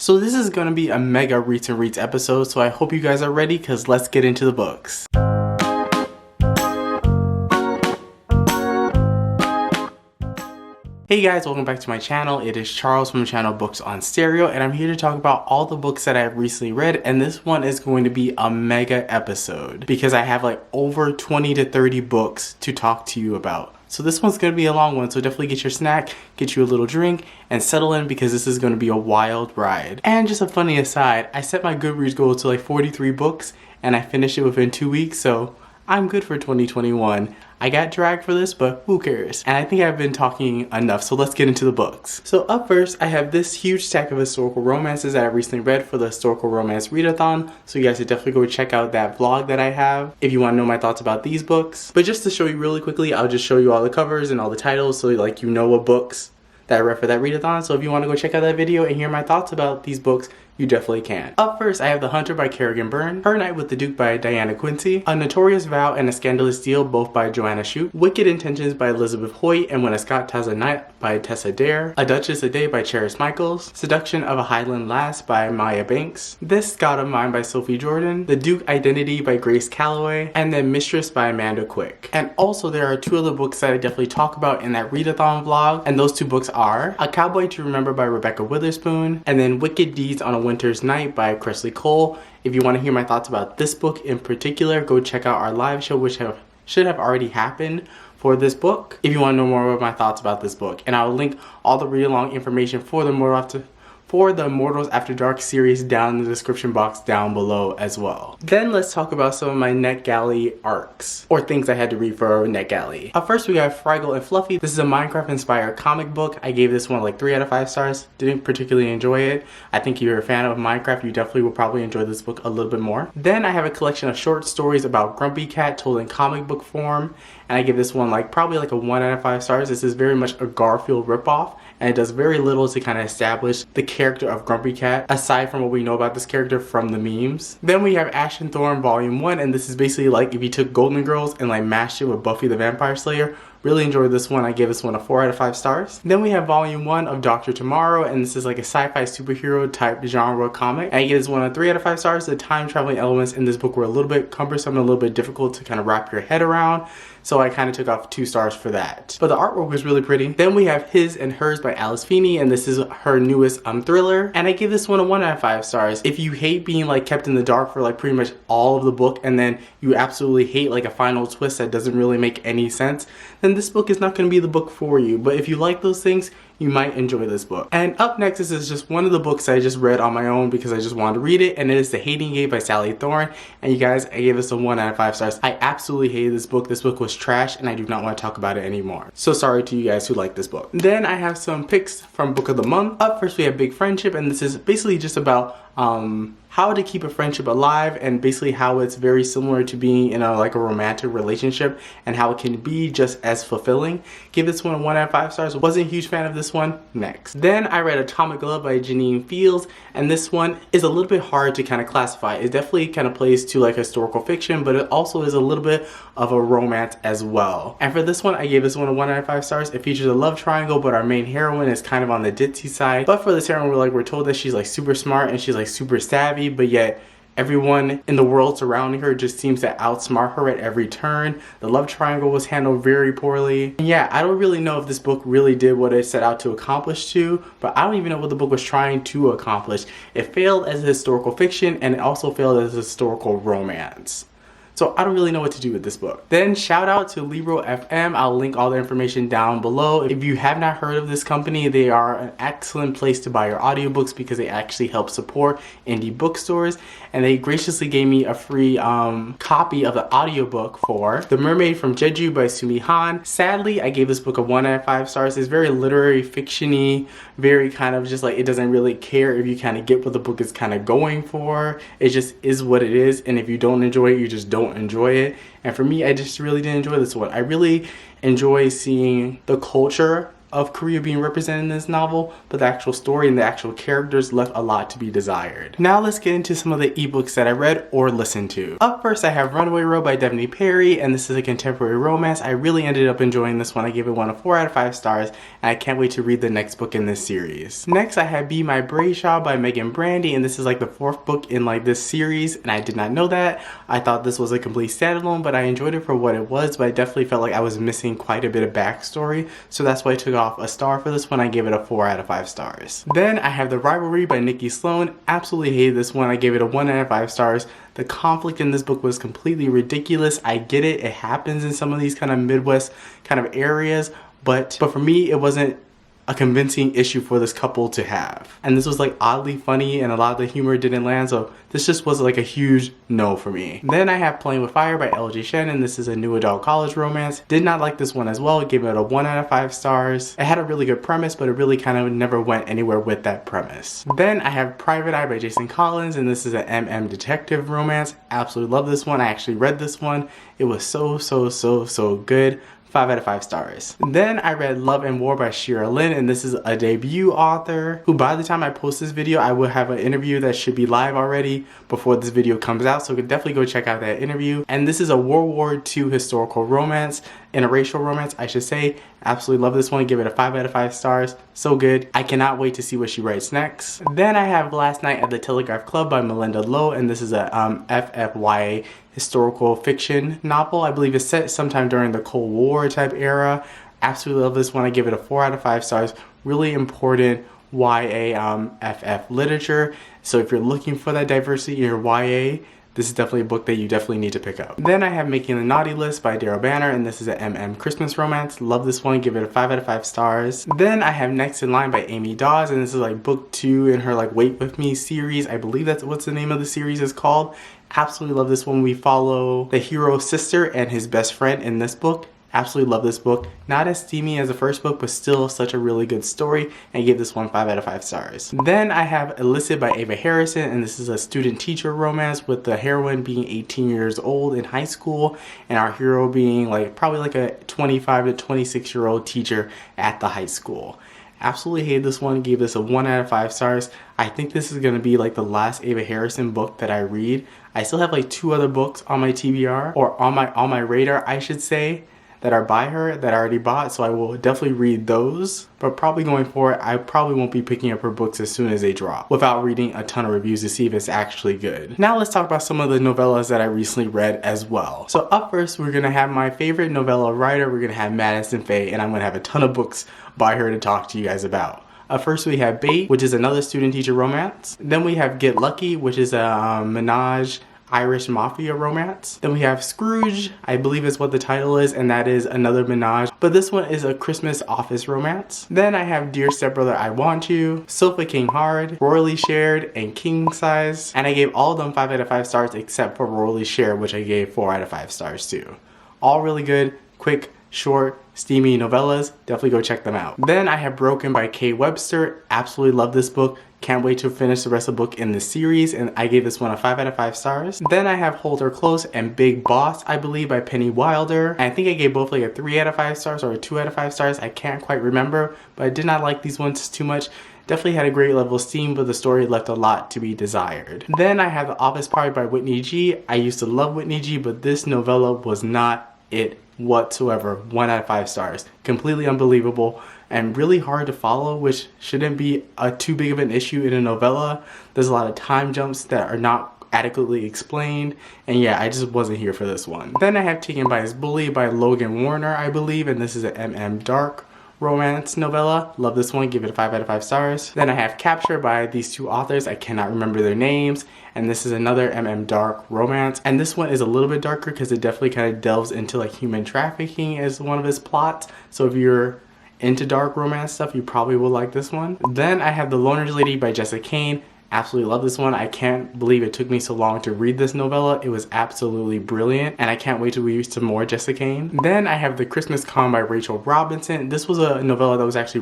So this is going to be a mega Reads and Reads episode, so I hope you guys are ready because let's get into the books. Hey guys, welcome back to my channel. It is Charles from the channel Books on Stereo, and I'm here to talk about all the books that I have recently read, and this one is going to be a mega episode because I have like over 20 to 30 books to talk to you about. So this one's going to be a long one, so definitely get your snack, get you a little drink, and settle in because this is going to be a wild ride. And just a funny aside, I set my Goodreads goal to like 43 books, and I finished it within 2 weeks, so I'm good for 2021. I got dragged for this, but who cares? And I think I've been talking enough, so let's get into the books. So up first, I have this huge stack of historical romances that I recently read for the Historical Romance Readathon, so you guys should definitely go check out that vlog that I have if you want to know my thoughts about these books. But just to show you really quickly, I'll just show you all the covers and all the titles so like you know what books that I read for that readathon. So if you want to go check out that video and hear my thoughts about these books, you definitely can. Up first, I have The Hunter by Kerrigan Byrne, Her Night with the Duke by Diana Quincy, A Notorious Vow and a Scandalous Deal both by Joanna Shute, Wicked Intentions by Elizabeth Hoyt and When a Scot Tells a Night by Tessa Dare, A Duchess a Day by Cheris Michaels, Seduction of a Highland Lass by Maya Banks, This God of Mine by Sophie Jordan, The Duke Identity by Grace Calloway, and then Mistress by Amanda Quick. And also there are two other books that I definitely talk about in that readathon vlog, and those two books are A Cowboy to Remember by Rebecca Witherspoon, and then Wicked Deeds on a Winter's Night by Kresley Cole. If you want to hear my thoughts about this book in particular, go check out our live show, which should have already happened for this book, if you want to know more about my thoughts about this book. And I'll link all the read-along information for the Mortals After Dark series down in the description box down below as well. Then let's talk about some of my NetGalley arcs, or things I had to read for NetGalley. First we have Fraggle and Fluffy. This is a Minecraft inspired comic book. I gave this one like 3 out of 5 stars. Didn't particularly enjoy it. I think if you're a fan of Minecraft, you definitely will probably enjoy this book a little bit more. Then I have a collection of short stories about Grumpy Cat told in comic book form, and I give this one like probably like a 1 out of 5 stars. This is very much a Garfield ripoff, and it does very little to kind of establish the character of Grumpy Cat, aside from what we know about this character from the memes. Then we have Ash and Thorn Volume 1, and this is basically like if you took Golden Girls and like mashed it with Buffy the Vampire Slayer. Really enjoyed this one. I gave this one a 4 out of 5 stars. Then we have Volume 1 of Dr. Tomorrow, and this is like a sci-fi superhero type genre comic. And I gave this one a 3 out of 5 stars. The time traveling elements in this book were a little bit cumbersome and a little bit difficult to kind of wrap your head around, so I kind of took off 2 stars for that. But the artwork was really pretty. Then we have His and Hers by Alice Feeney, and this is her newest thriller. And I give this one a 1 out of 5 stars. If you hate being like kept in the dark for like pretty much all of the book, and then you absolutely hate like a final twist that doesn't really make any sense, then this book is not going to be the book for you. But if you like those things, you might enjoy this book. And up next, this is just one of the books I just read on my own because I just wanted to read it, and it is The Hating Game by Sally Thorne. And you guys, I gave this a 1 out of 5 stars. I absolutely hated this book. This book was trash, and I do not want to talk about it anymore. So sorry to you guys who like this book. Then I have some picks from Book of the Month. Up first, we have Big Friendship, and this is basically just about how to keep a friendship alive, and basically how it's very similar to being in a romantic relationship, and how it can be just as fulfilling. Give this one a 1 out of 5 stars. Wasn't a huge fan of this one. Next. Then I read Atomic Love by Janine Fields, and this one is a little bit hard to kind of classify. It definitely kind of plays to like historical fiction, but it also is a little bit of a romance as well. And for this one, I gave this one a 1 out of 5 stars. It features a love triangle, but our main heroine is kind of on the ditzy side. But for this heroine, we're told that she's like super smart and she's like super savvy, but yet everyone in the world surrounding her just seems to outsmart her at every turn. The love triangle was handled very poorly. And yeah, I don't really know if this book really did what it set out to accomplish but I don't even know what the book was trying to accomplish. It failed as a historical fiction, and it also failed as a historical romance. So I don't really know what to do with this book. Then shout out to Libro FM. I'll link all the information down below. If you have not heard of this company, they are an excellent place to buy your audiobooks because they actually help support indie bookstores. And they graciously gave me a free copy of the audiobook for The Mermaid from Jeju by Sumi Han. Sadly, I gave this book a 1 out of 5 stars. It's very literary fiction-y, very kind of just like, it doesn't really care if you kind of get what the book is kind of going for. It just is what it is, and if you don't enjoy it, you just don't enjoy it. And for me, I just really didn't enjoy this one. I really enjoy seeing the culture of Korea being represented in this novel, but the actual story and the actual characters left a lot to be desired. Now let's get into some of the ebooks that I read or listened to. Up first, I have Runaway Road by Devney Perry, and this is a contemporary romance. I really ended up enjoying this one. I gave it one of 4 out of 5 stars, and I can't wait to read the next book in this series. Next, I have Be My Brayshaw by Megan Brandy, and this is like the 4th book in like this series, and I did not know that. I thought this was a complete standalone, but I enjoyed it for what it was, but I definitely felt like I was missing quite a bit of backstory, so that's why I took off a star for this one. I gave it a 4 out of 5 stars. Then I have The Rivalry by Nikki Sloan. Absolutely hated this one. I gave it a 1 out of 5 stars. The conflict in this book was completely ridiculous. I get it. It happens in some of these kind of Midwest kind of areas, but for me, it wasn't a convincing issue for this couple to have. And this was like oddly funny and a lot of the humor didn't land, so this just was like a huge no for me. Then I have Playing with Fire by LG Shannon. This is a new adult college romance. Did not like this one as well. Gave it a 1 out of 5 stars. It had a really good premise, but it really kind of never went anywhere with that premise. Then I have Private Eye by Jason Collins, and this is an MM detective romance. Absolutely love this one. I actually read this one. It was so good. 5 out of 5 stars. Then I read Love and War by Shira Lynn, and this is a debut author who by the time I post this video, I will have an interview that should be live already before this video comes out, so you can definitely go check out that interview. And this is a World War II historical romance, interracial romance, I should say. Absolutely love this one. Give it a 5 out of 5 stars. So good. I cannot wait to see what she writes next. Then I have Last Night at the Telegraph Club by Melinda Lowe, and this is a FFYA historical fiction novel. I believe it's set sometime during the Cold War type era. Absolutely love this one. I give it a 4 out of 5 stars. Really important YA FF literature. So if you're looking for that diversity in your YA, this is definitely a book that you definitely need to pick up. Then I have Making the Naughty List by Daryl Banner, and this is an MM Christmas romance. Love this one. Give it a 5 out of 5 stars. Then I have Next in Line by Amy Dawes, and this is like book 2 in her like Wait With Me series. I believe that's what's the name of the series is called. Absolutely love this one. We follow the hero's sister and his best friend in this book. Absolutely love this book. Not as steamy as the first book, but still such a really good story, and I give this one 5 out of 5 stars. Then I have Illicit by Ava Harrison, and this is a student-teacher romance with the heroine being 18 years old in high school, and our hero being like probably like a 25 to 26 year old teacher at the high school. Absolutely hated this one. Gave this a 1 out of 5 stars. I think this is going to be like the last Ava Harrison book that I read. I still have like 2 other books on my TBR, or on my radar, I should say, that are by her that I already bought, so I will definitely read those. But probably going forward, I probably won't be picking up her books as soon as they drop without reading a ton of reviews to see if it's actually good. Now let's talk about some of the novellas that I recently read as well. So up first, we're gonna have my favorite novella writer. We're gonna have Madison Faye, and I'm gonna have a ton of books by her to talk to you guys about. First we have Bait, which is another student-teacher romance. Then we have Get Lucky, which is a menage Irish mafia romance. Then we have Scrooge, I believe is what the title is, and that is another menage, but this one is a Christmas office romance. Then I have Dear Stepbrother, I Want You, Sofa King Hard, Royally Shared, and King Size, and I gave all of them 5 out of 5 stars except for Royally Shared, which I gave 4 out of 5 stars too. All really good, quick, short, steamy novellas. Definitely go check them out. Then I have Broken by Kay Webster. Absolutely love this book. Can't wait to finish the rest of the book in this series, and I gave this one a 5 out of 5 stars. Then I have Hold Her Close and Big Boss, I believe, by Penny Wilder. I think I gave both like a 3 out of 5 stars or a 2 out of 5 stars. I can't quite remember, but I did not like these ones too much. Definitely had a great level of steam, but the story left a lot to be desired. Then I have The Office Party by Whitney G. I used to love Whitney G, but this novella was not it whatsoever. 1 out of 5 stars. Completely unbelievable and really hard to follow, which shouldn't be too big of an issue in a novella. There's a lot of time jumps that are not adequately explained, and yeah, I just wasn't here for this one. Then I have Taken by His Bully by Logan Warner, I believe, and this is an MM Dark romance novella. Love this one. Give it a 5 out of 5 stars. Then I have Capture by these 2 authors. I cannot remember their names, and this is another MM Dark romance, and this one is a little bit darker because it definitely kind of delves into like human trafficking as one of its plots. So if you're into dark romance stuff, you probably will like this one. Then I have The Loner's Lady by Jessica Kane. Absolutely love this one. I can't believe it took me so long to read this novella. It was absolutely brilliant, and I can't wait to read some more Jessica Kane. Then I have The Christmas Con by Rachel Robinson. This was a novella that was actually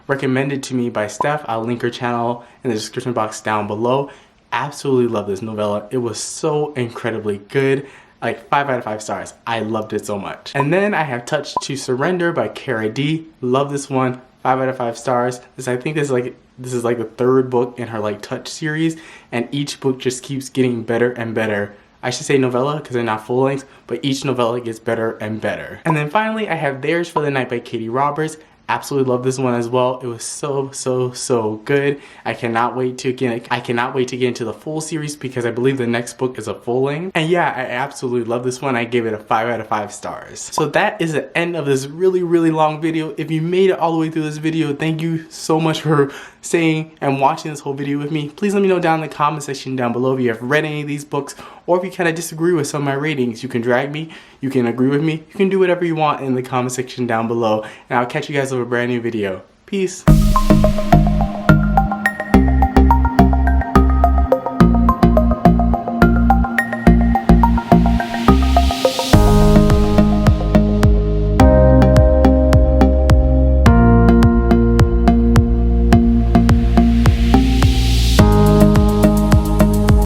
recommended to me by Steph. I'll link her channel in the description box down below. Absolutely love this novella. It was so incredibly good. Like 5 out of 5 stars. I loved it so much. And then I have Touch to Surrender by Cara D. Love this one. 5 out of 5 stars. I think this is like the third book in her like Touch series, and each book just keeps getting better and better. I should say novella because they're not full lengths, but each novella gets better and better. And then finally I have Theirs for the Night by Katie Roberts. Absolutely love this one as well. It was so good. I cannot wait to get into the full series because I believe the next book is a full length. And yeah, I absolutely love this one. I gave it a 5 out of 5 stars. So that is the end of this really long video. If you made it all the way through this video, thank you so much for staying and watching this whole video with me. Please let me know down in the comment section down below if you have read any of these books, or if you kind of disagree with some of my ratings. You can drag me, you can agree with me, you can do whatever you want in the comment section down below, and I'll catch you guys with a brand new video. Peace.